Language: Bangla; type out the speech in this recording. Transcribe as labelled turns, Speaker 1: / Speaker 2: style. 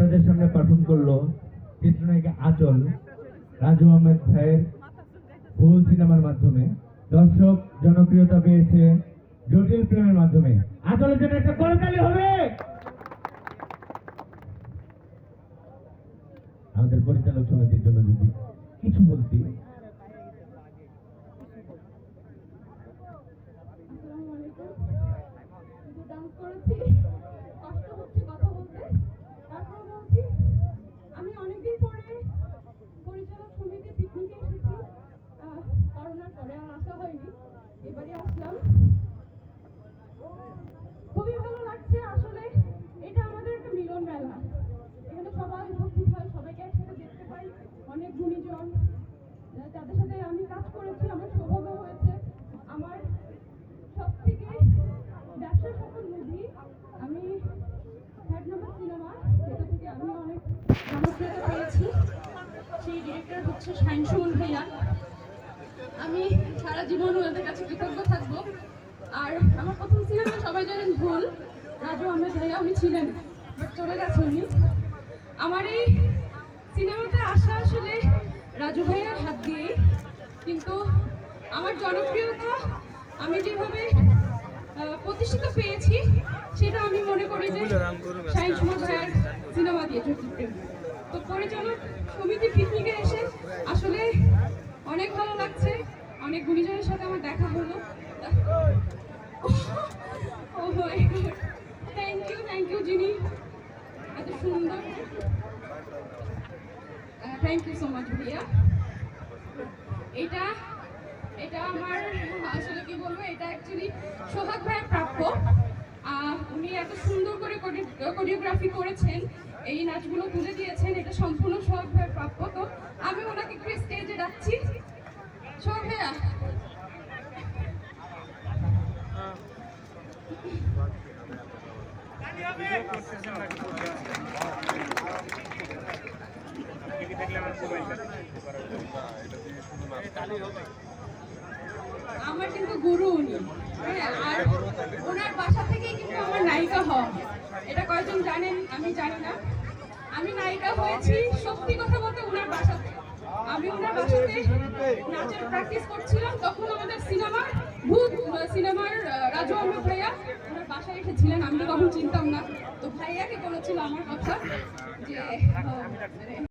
Speaker 1: আপনাদের সামনে পারফর্ম করলো চিত্রনায়িকা আঁচল রাজু আহমেদ ভাইয়ের ভুল সিনেমার মাধ্যমে। দর্শক জনপ্রিয়তা পেয়েছে জটিল প্রেমের মাধ্যমে। আঁচলের জন্য একটা করতালি হবে। আমাদের পরিচালক সমিতির জন্য যদি কিছু বলতি।
Speaker 2: আমি অনেকদিন পরে পরিচালক সমিতি পিকনিকে এসেছি। করোনার পরে আর আসা হয়নি, এবারে আসলাম। খুবই ভালো লাগছে। আসলে এটা আমাদের একটা মিলন মেলা। এখানে সবাই উপস্থিত হয়, সবাইকে একসাথে দেখতে পাই। অনেক গুণীজন যাদের সাথে আমি কাজ করেছি, আমার সৌভাগ্য হয়েছে। আমার সব থেকে ব্যবসার সফল মুভি আমি থার্ড নাম্বার সিনেমা, যেটা থেকে আমি অনেক জনপ্রিয়তা পেয়েছি। সেই ডিরেক্টর হচ্ছে শাহিন সুমন ভাইয়া। আমি সারা জীবন ওনাদের কাছে কৃতজ্ঞ থাকবো। আর আমার প্রথম সিনেমা সবাই জানেন ভুল, রাজু আহমেদ ভাইয়া উনি ছিলেন, বাট চলে গেছে উনি। আমার এই সিনেমাতে আসা আসলে রাজু ভাইয়ার হাত দিয়েই, কিন্তু আমার জনপ্রিয়তা আমি যেভাবে প্রতিষ্ঠিত পেয়েছি সেটা আমি মনে করি যে শাহিন সুমন ভাইয়ার সিনেমা দিয়ে জ্যোতিপ্রেম। তো পরিচালক সমিতি পিকনিকে এসে আসলে অনেক ভালো লাগছে। অনেক গুণীজনের সাথে আমার দেখা হলো। থ্যাংক ইউ যিনি এত সুন্দর। থ্যাংক ইউ সো মাচ ভাইয়া। এটা আমার আসলে কি বলবো, এটা অ্যাকচুয়ালি সোহাগ ভাইয়ের প্রাপ্য। উনি এত সুন্দর করে কোরিওগ্রাফি করেছেন, এই নাচগুলো তুলে দিয়েছেন, এটা সম্পূর্ণ সোহাগ ভাইয়ের প্রাপ্য। তো আমি ওনাকে একটু স্টেজে ডাকছি। সোহাগ ভাইয়া, আমার কিন্তু গুরু উনি, আর ওনার বাসা থেকেই কিন্তু আমার নায়িকা হওয়া। এটা কয়জন জানেন আমি জানি না। আমি নায়িকা হয়েছি সত্যি কথা বলতে ওনার বাসাতে। আমি ওনার বাসাতে নাচের প্র্যাকটিস করছিলাম, তখন আমাদের সিনেমার রাজু আহমেদ ভাইয়া ওনার বাসায় এসেছিলেন। আমি তো তখন চিনতাম না, তো ভাইয়াকে বলেছিল আমার কথা যে